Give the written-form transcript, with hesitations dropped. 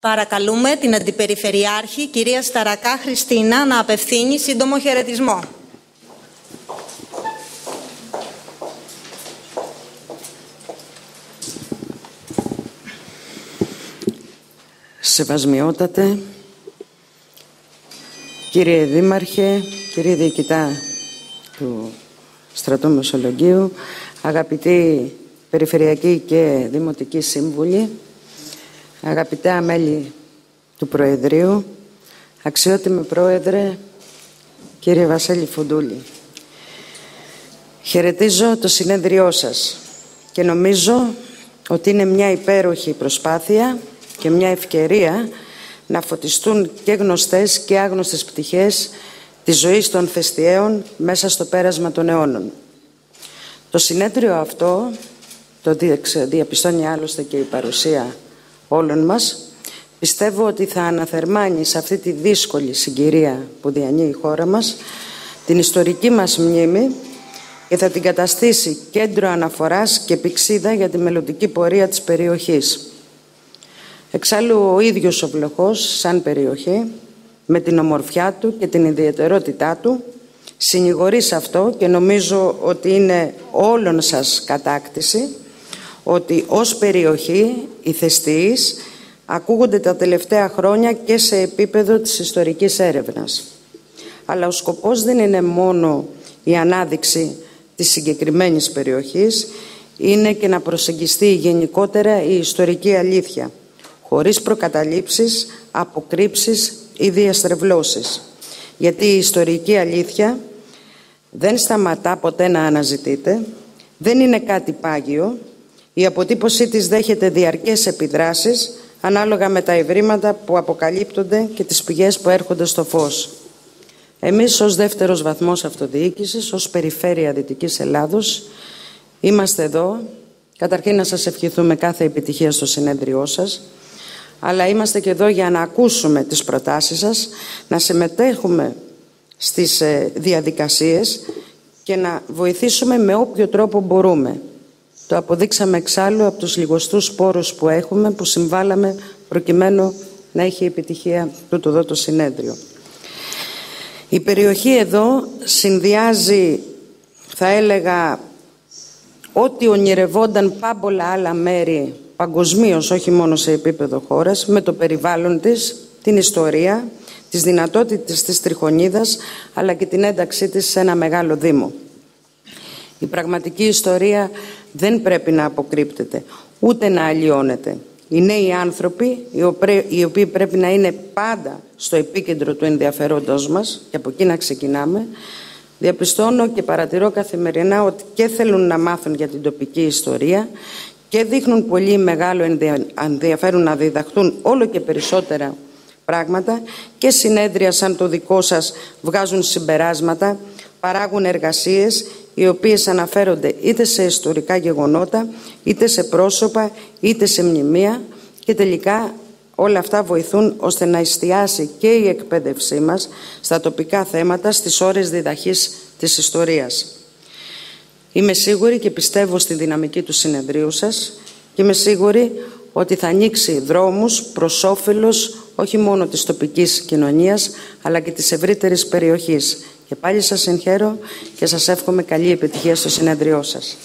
Παρακαλούμε την Αντιπεριφερειάρχη, κυρία Σταρακά Χριστίνα, να απευθύνει σύντομο χαιρετισμό. Σεβασμιότατε, κύριε Δήμαρχε, κύριε Διοικητά του Στρατού Μεσολογγίου, αγαπητοί Περιφερειακοί και Δημοτικοί Σύμβουλοι, αγαπητά μέλη του Προεδρείου, αξιότιμη Πρόεδρε, κύριε Βασίλη Φουντούλη. Χαιρετίζω το συνέδριό σας και νομίζω ότι είναι μια υπέροχη προσπάθεια και μια ευκαιρία να φωτιστούν και γνωστές και άγνωστες πτυχές της ζωής των Θεστιαίων μέσα στο πέρασμα των αιώνων. Το συνέδριο αυτό, το διαπιστώνει άλλωστε και η παρουσία όλων μας, πιστεύω ότι θα αναθερμάνει σε αυτή τη δύσκολη συγκυρία που διανύει η χώρα μας την ιστορική μας μνήμη και θα την καταστήσει κέντρο αναφοράς και πυξίδα για τη μελλοντική πορεία της περιοχής. Εξάλλου ο ίδιος ο Βλοχός, σαν περιοχή, με την ομορφιά του και την ιδιαιτερότητά του, συνηγορεί σε αυτό και νομίζω ότι είναι όλων σας κατάκτηση ότι ως περιοχή οι Θεστιείς ακούγονται τα τελευταία χρόνια και σε επίπεδο της ιστορικής έρευνας. Αλλά ο σκοπός δεν είναι μόνο η ανάδειξη της συγκεκριμένης περιοχής, είναι και να προσεγγιστεί γενικότερα η ιστορική αλήθεια, χωρίς προκαταλήψεις, αποκρύψεις ή διαστρεβλώσεις. Γιατί η ιστορική αλήθεια δεν σταματά ποτέ να αναζητείται, δεν είναι κάτι πάγιο, η αποτύπωσή της δέχεται διαρκές επιδράσεις ανάλογα με τα ευρήματα που αποκαλύπτονται και τις πηγές που έρχονται στο φως. Εμείς ως δεύτερος βαθμός αυτοδιοίκησης, ως Περιφέρεια Δυτικής Ελλάδος, είμαστε εδώ, καταρχήν να σας ευχηθούμε κάθε επιτυχία στο συνέδριό σας, αλλά είμαστε και εδώ για να ακούσουμε τις προτάσεις σας, να συμμετέχουμε στις διαδικασίες και να βοηθήσουμε με όποιο τρόπο μπορούμε. Το αποδείξαμε εξάλλου από τους λιγοστούς πόρους που έχουμε, που συμβάλαμε προκειμένου να έχει επιτυχία τούτο εδώ το συνέδριο. Η περιοχή εδώ συνδυάζει, θα έλεγα, ό,τι ονειρευόνταν πάμπολα άλλα μέρη παγκοσμίως, όχι μόνο σε επίπεδο χώρας, με το περιβάλλον της, την ιστορία, τις δυνατότητες της Τριχονίδας, αλλά και την ένταξή της σε ένα μεγάλο δήμο. Η πραγματική ιστορία δεν πρέπει να αποκρύπτεται, ούτε να αλλοιώνεται. Οι νέοι άνθρωποι, οι οποίοι πρέπει να είναι πάντα στο επίκεντρο του ενδιαφέροντος μας, και από εκεί να ξεκινάμε, διαπιστώνω και παρατηρώ καθημερινά ότι και θέλουν να μάθουν για την τοπική ιστορία και δείχνουν πολύ μεγάλο ενδιαφέρον να διδαχθούν όλο και περισσότερα πράγματα, και συνέδρια σαν το δικό σας βγάζουν συμπεράσματα, παράγουν εργασίες οι οποίες αναφέρονται είτε σε ιστορικά γεγονότα, είτε σε πρόσωπα, είτε σε μνημεία, και τελικά όλα αυτά βοηθούν ώστε να εστιάσει και η εκπαίδευσή μας στα τοπικά θέματα στις ώρες διδαχής της ιστορίας. Είμαι σίγουρη και πιστεύω στη δυναμική του συνεδρίου σας και είμαι σίγουρη ότι θα ανοίξει δρόμους προς όφελος όχι μόνο της τοπικής κοινωνίας, αλλά και της ευρύτερης περιοχής. Και πάλι σας συγχαίρω και σας εύχομαι καλή επιτυχία στο συνέδριό σας.